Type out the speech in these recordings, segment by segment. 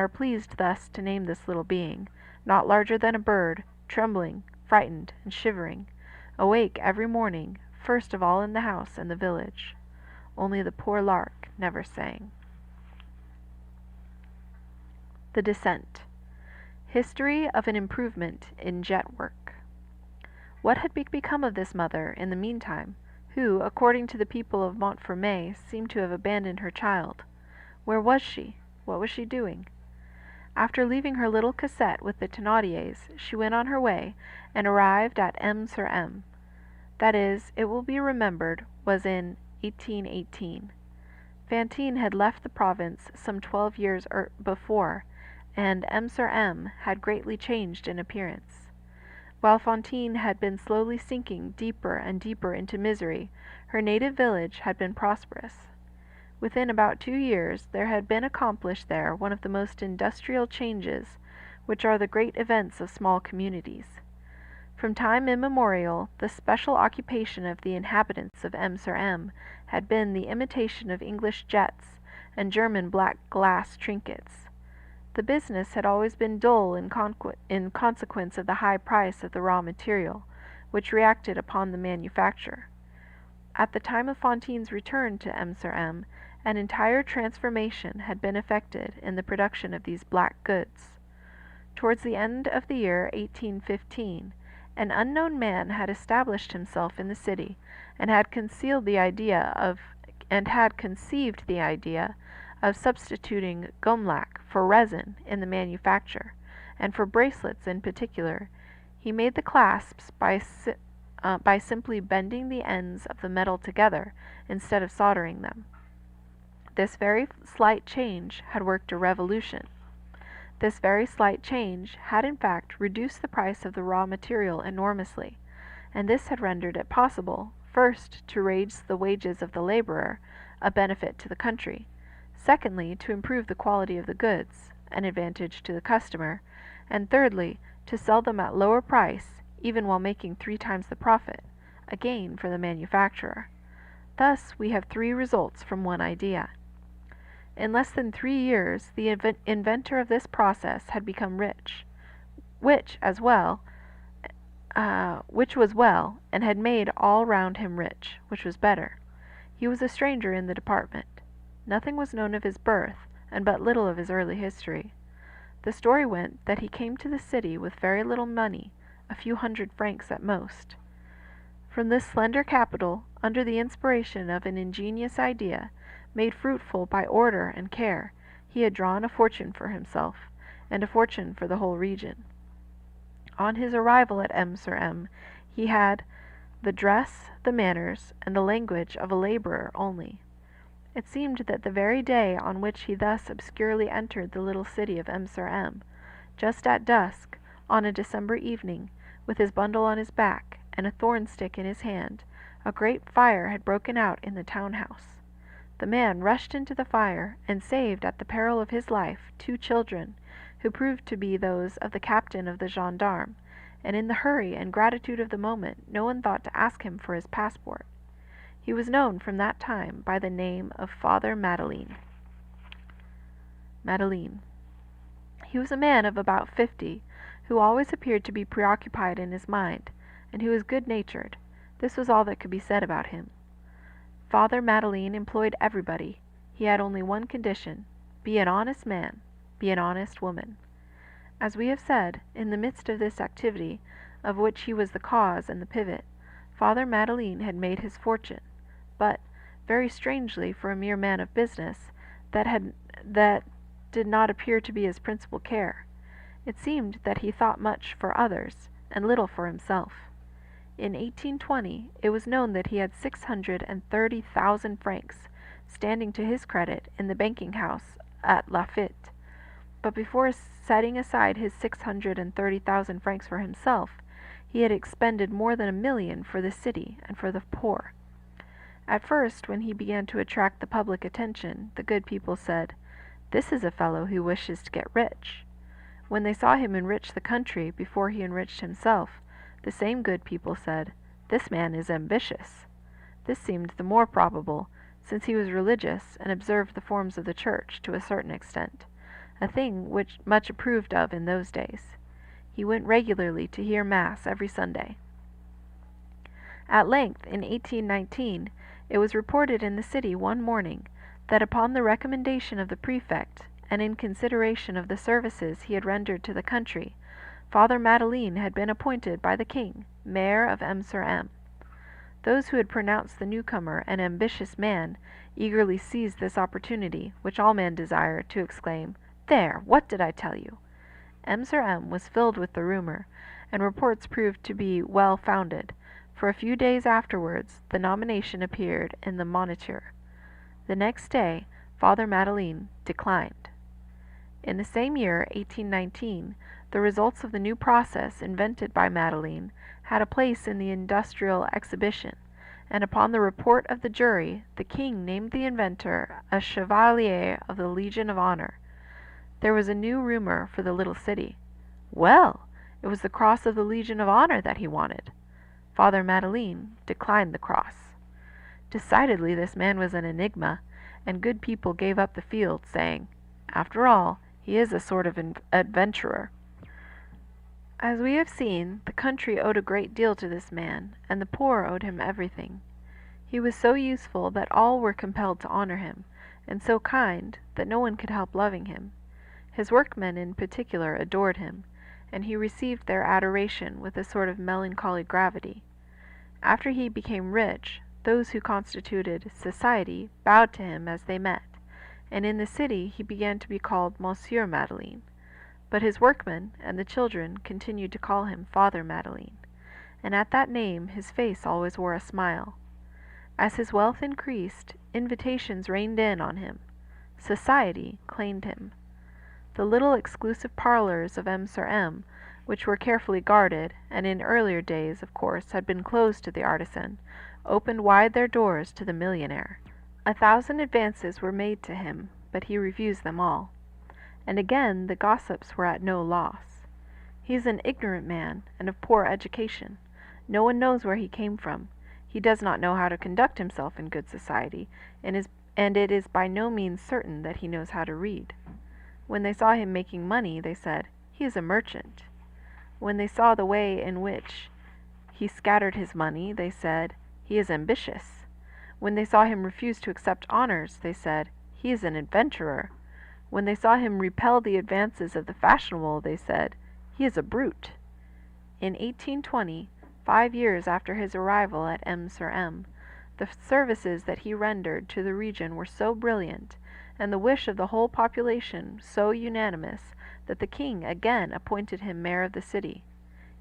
are pleased thus to name this little being, not larger than a bird, trembling, frightened, and shivering, awake every morning, first of all in the house and the village. Only the poor lark never sang. The Descent. History of an Improvement in Jet Work. What had become of this mother in the meantime, who, according to the people of Montfermeil, seemed to have abandoned her child? Where was she? What was she doing? After leaving her little cassette with the Thénardiers, she went on her way, and arrived at M-sur-M. That is, it will be remembered, was in 1818. Fantine had left the province some 12 years before, and M-sur-M had greatly changed in appearance. While Fantine had been slowly sinking deeper and deeper into misery, her native village had been prosperous. Within about 2 years there had been accomplished there one of the most industrial changes, which are the great events of small communities. From time immemorial, the special occupation of the inhabitants of M-sur-M had been the imitation of English jets and German black glass trinkets. The business had always been dull in consequence of the high price of the raw material, which reacted upon the manufacture. At the time of Fantine's return to M-sur-M, an entire transformation had been effected in the production of these black goods. Towards the end of the year 1815, an unknown man had established himself in the city, and had conceived the idea of substituting gumlac for resin in the manufacture, and for bracelets in particular. He made the clasps by simply bending the ends of the metal together instead of soldering them. This very slight change had worked a revolution. This very slight change had in fact reduced the price of the raw material enormously, and this had rendered it possible, first, to raise the wages of the laborer, a benefit to the country; secondly, to improve the quality of the goods, an advantage to the customer; and thirdly, to sell them at lower price, even while making 3 times the profit, a gain for the manufacturer. Thus we have 3 results from one idea. In less than 3 years the inventor of this process had become rich, which was well, and had made all round him rich, which was better. He was a stranger in the department. Nothing was known of his birth, and but little of his early history. The story went that he came to the city with very little money, a few hundred francs at most. From this slender capital, under the inspiration of an ingenious idea, made fruitful by order and care, he had drawn a fortune for himself, and a fortune for the whole region. On his arrival at M-sur-M, he had the dress, the manners, and the language of a laborer only. It seemed that the very day on which he thus obscurely entered the little city of M-sur-M, just at dusk, on a December evening, with his bundle on his back, and a thorn stick in his hand, a great fire had broken out in the town-house. The man rushed into the fire, and saved at the peril of his life 2 children, who proved to be those of the captain of the gendarmes, and in the hurry and gratitude of the moment no one thought to ask him for his passport. He was known from that time by the name of Father Madeleine. He was a man of about 50, who always appeared to be preoccupied in his mind, and who was good-natured. This was all that could be said about him. Father Madeleine employed everybody. He had only one condition: be an honest man, be an honest woman. As we have said, in the midst of this activity, of which he was the cause and the pivot, Father Madeleine had made his fortune, but, very strangely for a mere man of business, that did not appear to be his principal care. It seemed that he thought much for others, and little for himself. In 1820 it was known that he had 630,000 francs standing to his credit in the banking house at Laffitte. But before setting aside his 630,000 francs for himself, he had expended more than 1,000,000 for the city and for the poor. At first, when he began to attract the public attention, the good people said, "This is a fellow who wishes to get rich." When they saw him enrich the country before he enriched himself, the same good people said, "This man is ambitious." This seemed the more probable, since he was religious and observed the forms of the church to a certain extent. a thing which much approved of in those days. He went regularly to hear Mass every Sunday. At length, in 1819, it was reported in the city one morning that upon the recommendation of the prefect, and in consideration of the services he had rendered to the country, Father Madeleine had been appointed by the king mayor of M. Those who had pronounced the newcomer an ambitious man eagerly seized this opportunity, which all men desire, to exclaim, "There! What did I tell you?" M. was filled with the rumor, and reports proved to be well founded, for a few days afterwards the nomination appeared in the Moniteur. The next day Father Madeleine declined. In the same year, 1819, the results of the new process invented by Madeleine had a place in the Industrial Exhibition, and upon the report of the jury the king named the inventor a Chevalier of the Legion of Honor. There was a new rumor for the little city. Well, it was the cross of the Legion of Honor that he wanted. Father Madeleine declined the cross. Decidedly this man was an enigma, and good people gave up the field, saying, "After all, he is a sort of adventurer." As we have seen, the country owed a great deal to this man, and the poor owed him everything. He was so useful that all were compelled to honor him, and so kind that no one could help loving him. His workmen in particular adored him, and he received their adoration with a sort of melancholy gravity. After he became rich, those who constituted society bowed to him as they met, and in the city he began to be called Monsieur Madeleine. But his workmen and the children continued to call him Father Madeleine, and at that name his face always wore a smile. As his wealth increased, invitations rained in on him. Society claimed him. The little exclusive parlors of M, which were carefully guarded, and in earlier days, of course, had been closed to the artisan, opened wide their doors to the millionaire. 1,000 advances were made to him, but he refused them all. And again the gossips were at no loss. He is an ignorant man, and of poor education. No one knows where he came from. He does not know how to conduct himself in good society, and it is by no means certain that he knows how to read. When they saw him making money, they said, "He is a merchant." When they saw the way in which he scattered his money, they said, "He is ambitious." When they saw him refuse to accept honors, they said, "He is an adventurer." When they saw him repel the advances of the fashionable, they said, "He is a brute." In 1820, 5 years after his arrival at M, the services that he rendered to the region were so brilliant, and the wish of the whole population so unanimous, that the king again appointed him mayor of the city.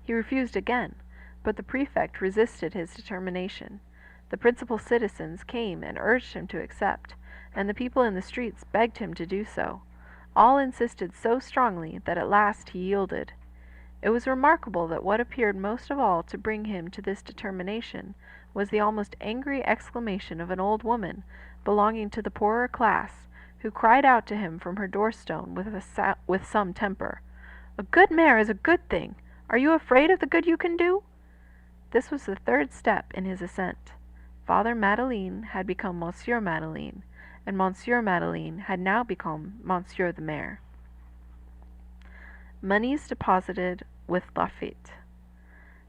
He refused again, but the prefect resisted his determination. The principal citizens came and urged him to accept, and the people in the streets begged him to do so. All insisted so strongly that at last he yielded. It was remarkable that what appeared most of all to bring him to this determination was the almost angry exclamation of an old woman belonging to the poorer class, who cried out to him from her doorstone with some temper, "A good mayor is a good thing. Are you afraid of the good you can do?" This was the third step in his ascent. Father Madeleine had become Monsieur Madeleine, and Monsieur Madeleine had now become Monsieur the Mayor. Moneys deposited with Lafitte.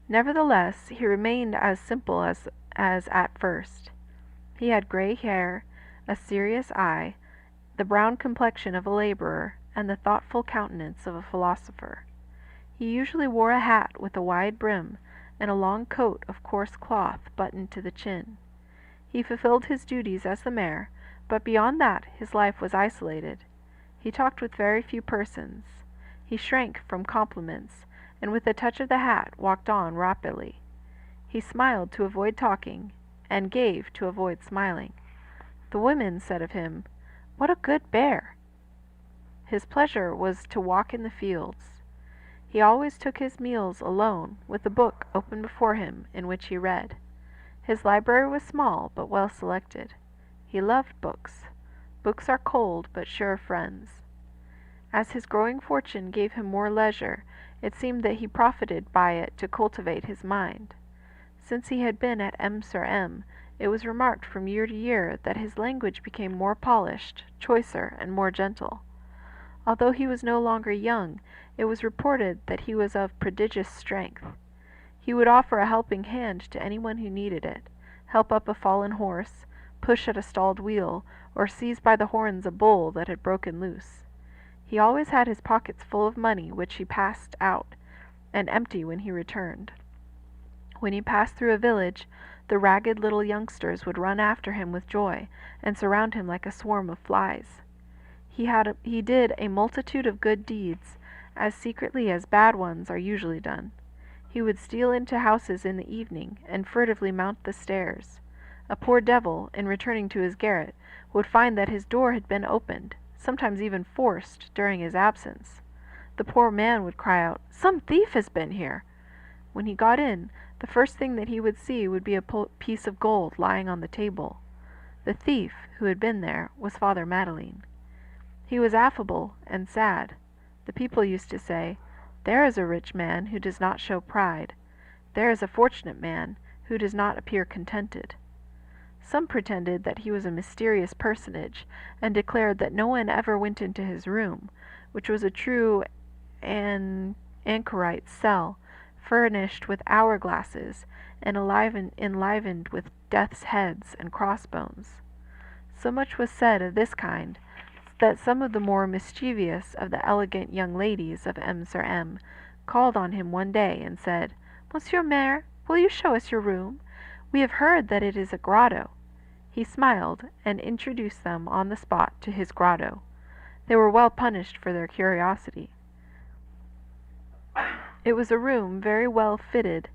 Nevertheless, he remained as simple as at first. He had gray hair, a serious eye, the brown complexion of a laborer, and the thoughtful countenance of a philosopher. He usually wore a hat with a wide brim, and a long coat of coarse cloth buttoned to the chin. He fulfilled his duties as the mayor, but beyond that his life was isolated. He talked with very few persons. He shrank from compliments, and with a touch of the hat walked on rapidly. He smiled to avoid talking, and gave to avoid smiling. The women said of him, "What a good bear!" His pleasure was to walk in the fields. He always took his meals alone, with a book open before him, in which he read. His library was small, but well selected. He loved books. Books are cold, but sure friends. As his growing fortune gave him more leisure, it seemed that he profited by it to cultivate his mind. Since he had been at M, it was remarked from year to year that his language became more polished, choicer, and more gentle. Although he was no longer young, it was reported that he was of prodigious strength. He would offer a helping hand to anyone who needed it, help up a fallen horse, push at a stalled wheel, or seize by the horns a bull that had broken loose. He always had his pockets full of money which he passed out, and empty when he returned. When he passed through a village, the ragged little youngsters would run after him with joy, and surround him like a swarm of flies. He did a multitude of good deeds, as secretly as bad ones are usually done. He would steal into houses in the evening, and furtively mount the stairs. A poor devil, in returning to his garret, would find that his door had been opened, sometimes even forced, during his absence. The poor man would cry out, "Some thief has been here!" When he got in, the first thing that he would see would be a piece of gold lying on the table. The thief, who had been there, was Father Madeleine. He was affable and sad. The people used to say, "There is a rich man who does not show pride. There is a fortunate man who does not appear contented." Some pretended that he was a mysterious personage, and declared that no one ever went into his room, which was a true anchorite cell, furnished with hour-glasses, and enlivened with death's heads and crossbones. So much was said of this kind, that some of the more mischievous of the elegant young ladies of M. called on him one day and said, "Monsieur Maire, will you show us your room? We have heard that it is a grotto." He smiled, and introduced them on the spot to his grotto. They were well punished for their curiosity. It was a room very well fitted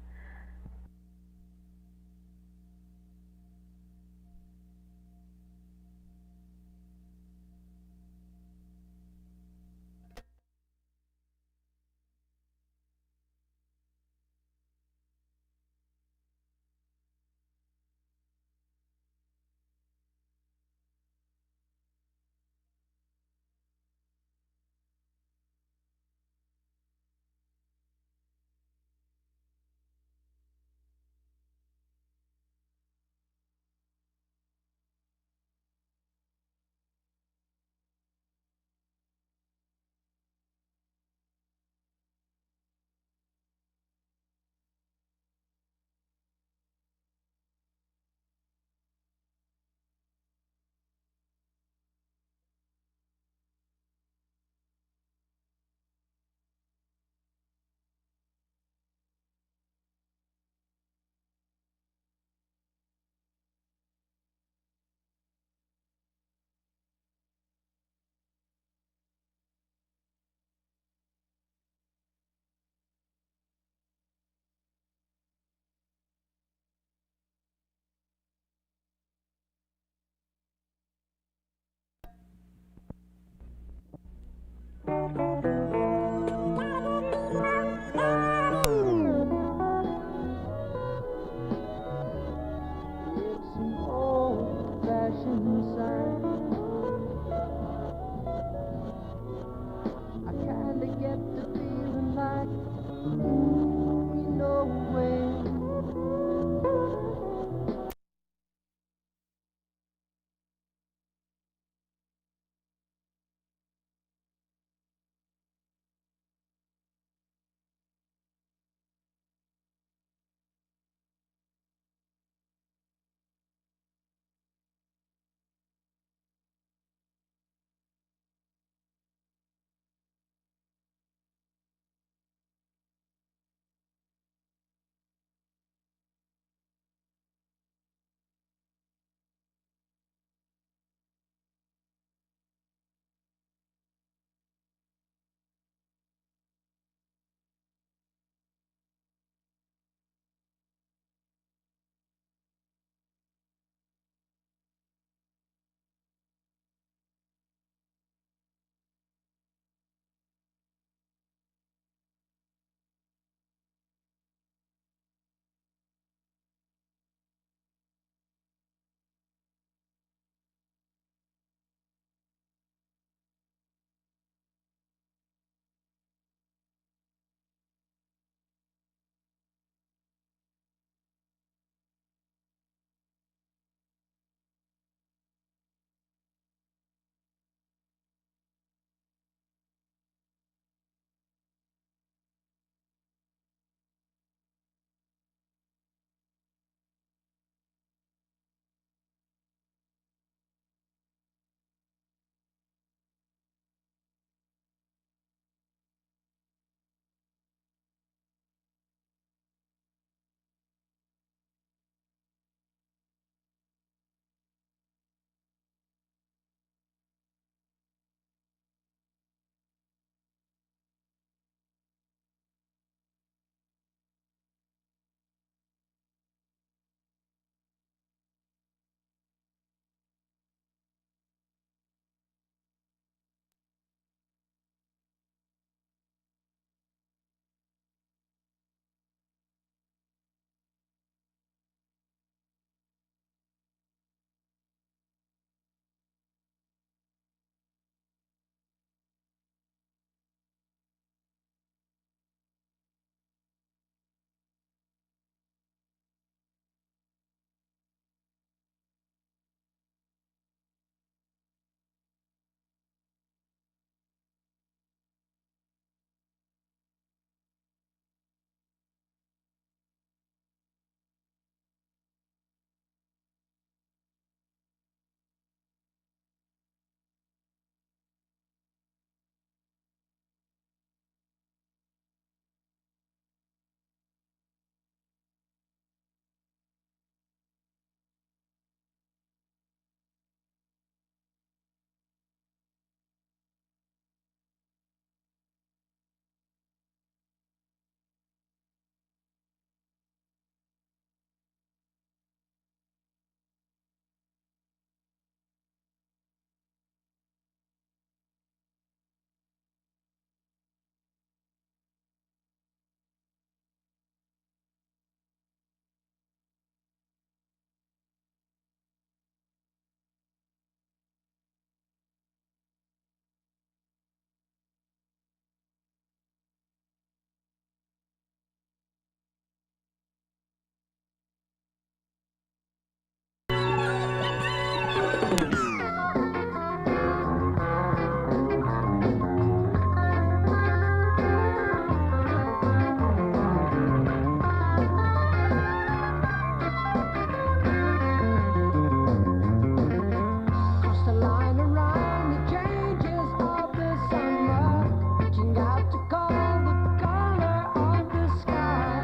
reaching out to call the color of the sky.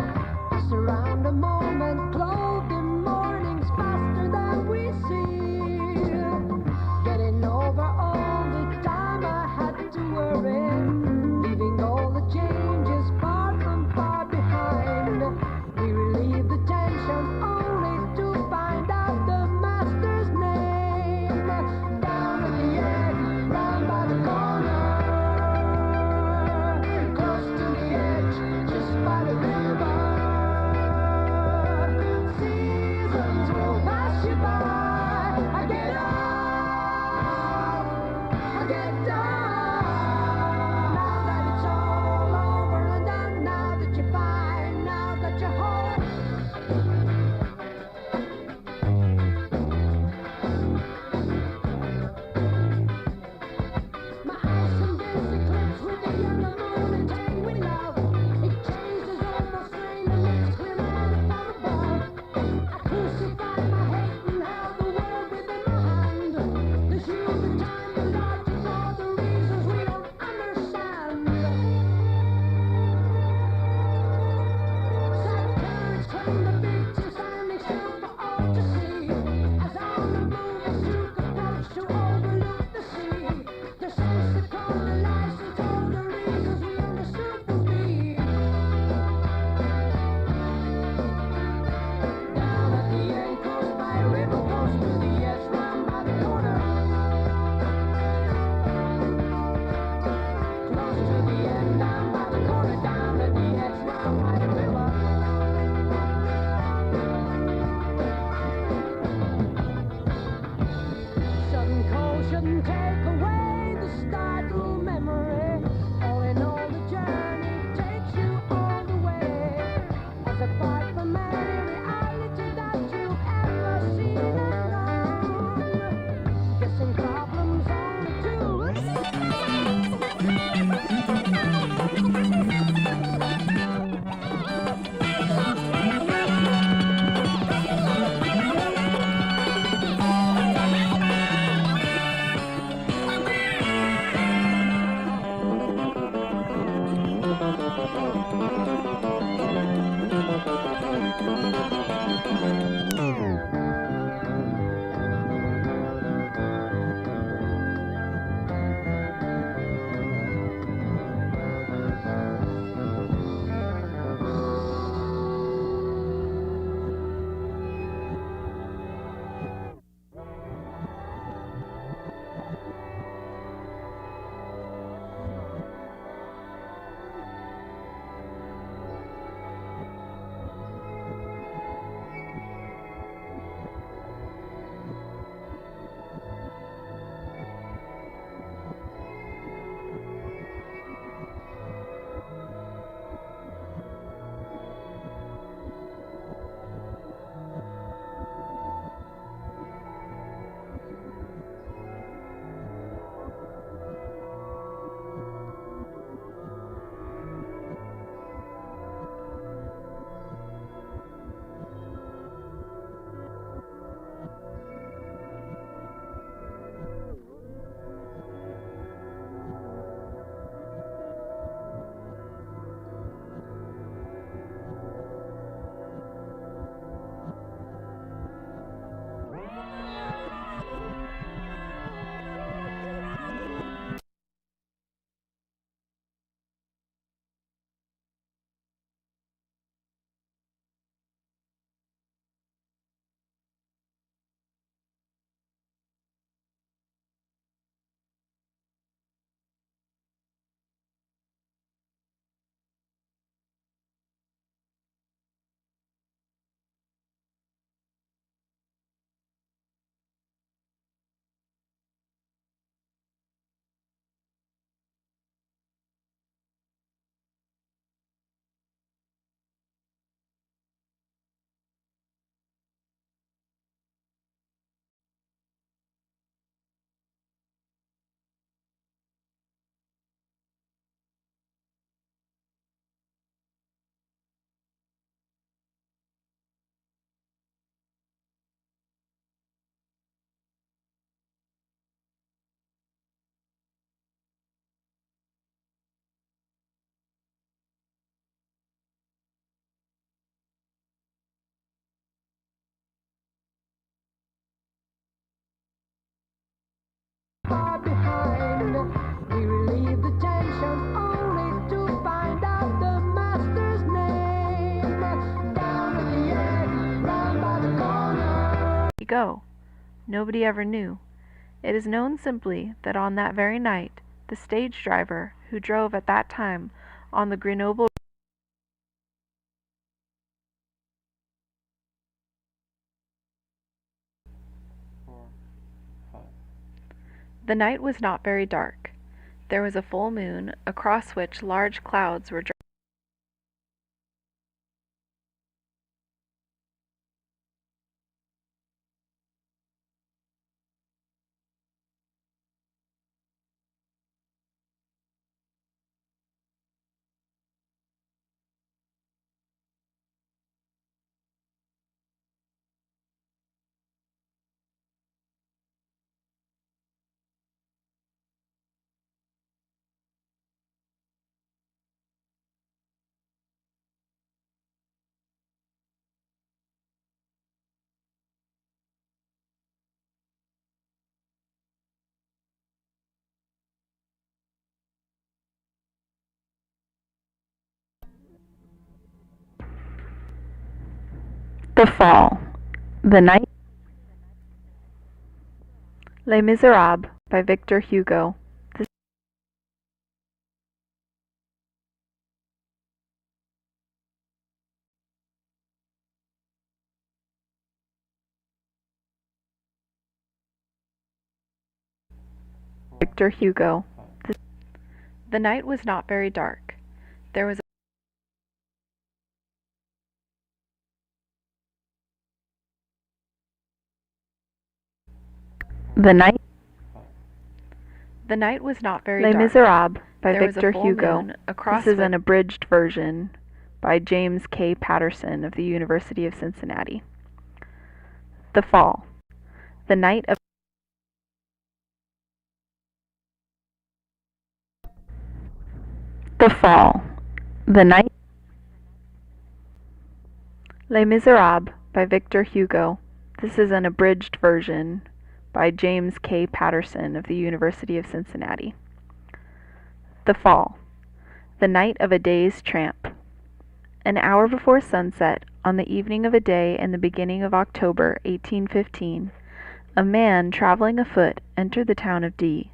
Surround a moment, clothed in mornings faster than we see. Getting over all the time I had to worry, leaving all the changes far from far behind. We relieve the tension only to find out the master's name. Down at the end, round by the corner, far behind. We relieve the tension only to find out the master's name. Down at the end, round by the corner. Go. Nobody ever knew. It is known simply that on that very night, the stage driver, who drove at that time on the Grenoble The night was not very dark. There was a full moon, across which large clouds were The Fall. The Night. Les Miserables by Victor Hugo. Victor Hugo. The night was not very dark. There was The night. The night was not very Les dark. Miserables by There was a Victor full Hugo. moon across This is which- an abridged version by James K. Patterson of the University of Cincinnati. The Fall. The night of The Fall. The night. Les Miserables by Victor Hugo. This is an abridged version by James K. Patterson of the University of Cincinnati. The Fall. The night of a day's tramp. An hour before sunset, on the evening of a day in the beginning of October 1815, a man traveling afoot entered the town of D.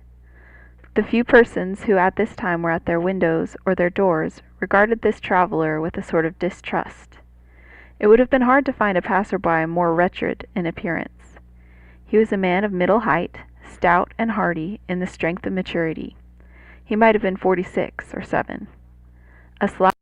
The few persons who at this time were at their windows or their doors regarded this traveler with a sort of distrust. It would have been hard to find a passerby more wretched in appearance. He was a man of middle height, stout and hardy in the strength of maturity. He might have been 46 or 7. A slouch